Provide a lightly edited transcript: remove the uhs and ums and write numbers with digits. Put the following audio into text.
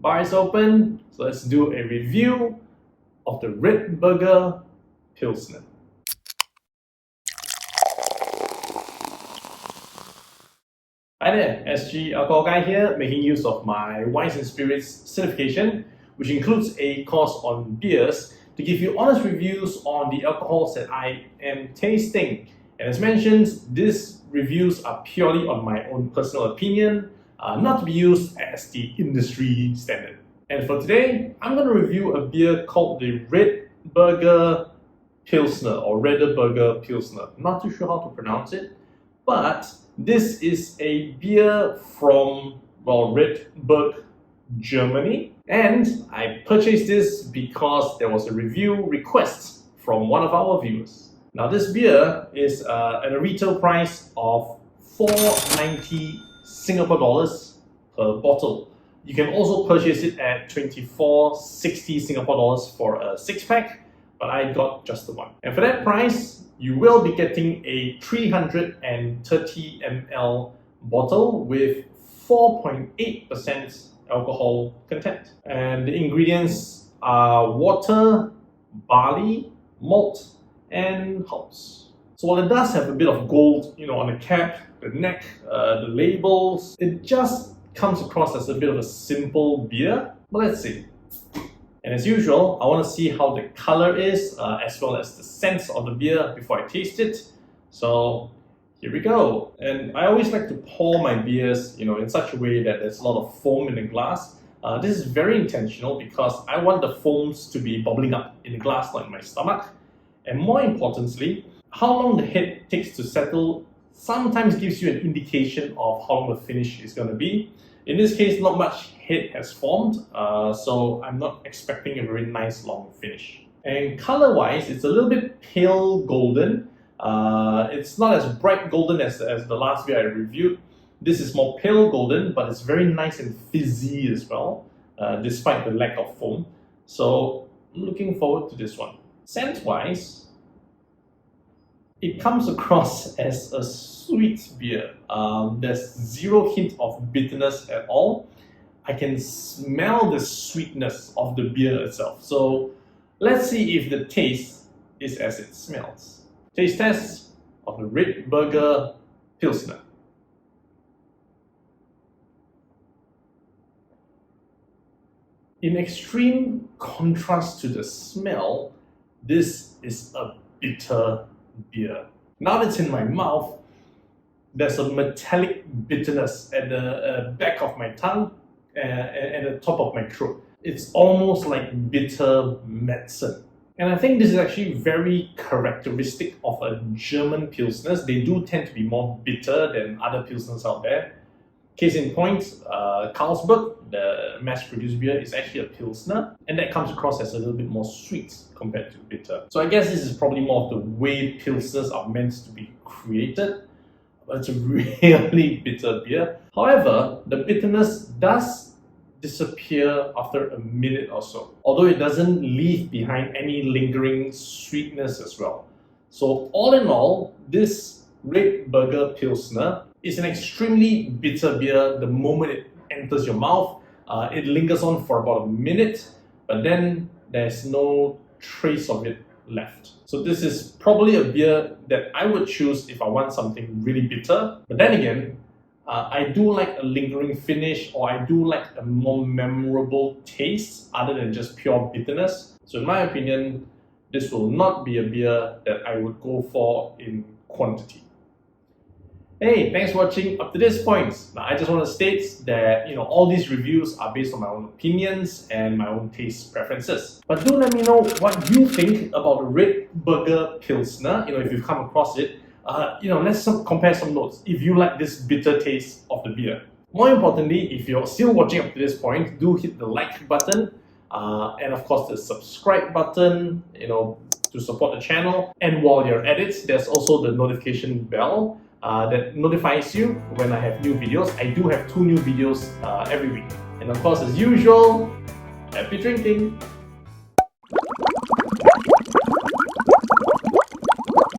bar is open, so let's do a review of the Radeberger Pilsner. Hi there, SG Alcohol Guy here, making use of my Wines and Spirits certification, which includes a course on beers to give you honest reviews on the alcohols that I am tasting. And as mentioned, these reviews are purely on my own personal opinion, not to be used as the industry standard. And for today, I'm going to review a beer called the Radeberger Pilsner or Radeberger Pilsner. Not too sure how to pronounce it, but this is a beer from, Radeberg, Germany. And I purchased this because there was a review request from one of our viewers. Now this beer is at a retail price of 4.90 Singapore dollars per bottle. You can also purchase it at 24.60 Singapore dollars for a 6-pack, but I got just the one. And for that price, you will be getting a 330 ml bottle with 4.8% alcohol content. And the ingredients are water, barley, malt, and hops. So while it does have a bit of gold, on the cap, the neck, the labels, it just comes across as a bit of a simple beer. But let's see. And as usual, I want to see how the color is, as well as the sense of the beer before I taste it. So here we go. And I always like to pour my beers, in such a way that there's a lot of foam in the glass. This is very intentional because I want the foams to be bubbling up in the glass, not in my stomach. And more importantly, how long the head takes to settle sometimes gives you an indication of how long the finish is going to be. In this case, not much head has formed, so I'm not expecting a very nice long finish. And color-wise, it's a little bit pale golden. It's not as bright golden as the last beer I reviewed. This is more pale golden, but it's very nice and fizzy as well, despite the lack of foam. So looking forward to this one. Scent-wise, it comes across as a sweet beer. There's zero hint of bitterness at all. I can smell the sweetness of the beer itself. So let's see if the taste is as it smells. Taste test of the Radeberger Pilsner. In extreme contrast to the smell, this is a bitter beer. Now that it's in my mouth, there's a metallic bitterness at the back of my tongue and at the top of my throat. It's almost like bitter medicine. And I think this is actually very characteristic of a German Pilsners. They do tend to be more bitter than other Pilsners out there. Case in point, Carlsberg, the mass-produced beer, is actually a Pilsner, and that comes across as a little bit more sweet compared to bitter. So I guess this is probably more of the way Pilsners are meant to be created, but it's a really bitter beer. However, the bitterness does disappear after a minute or so, although it doesn't leave behind any lingering sweetness as well. So all in all, this Radeberger Pilsner is an extremely bitter beer the moment it enters your mouth. It lingers on for about a minute, but then there's no trace of it left. So this is probably a beer that I would choose if I want something really bitter. But then again, I do like a lingering finish, or I do like a more memorable taste other than just pure bitterness. So in my opinion, this will not be a beer that I would go for in quantity. Hey, thanks for watching up to this point. Now, I just want to state that all these reviews are based on my own opinions and my own taste preferences. But do let me know what you think about the Radeberger Pilsner. If you've come across it, let's compare some notes. If you like this bitter taste of the beer. More importantly, if you're still watching up to this point, do hit the like button and of course the subscribe button. To support the channel. And while you're at it, there's also the notification bell that notifies you when I have new videos. I do have 2 new videos every week. And of course, as usual, happy drinking!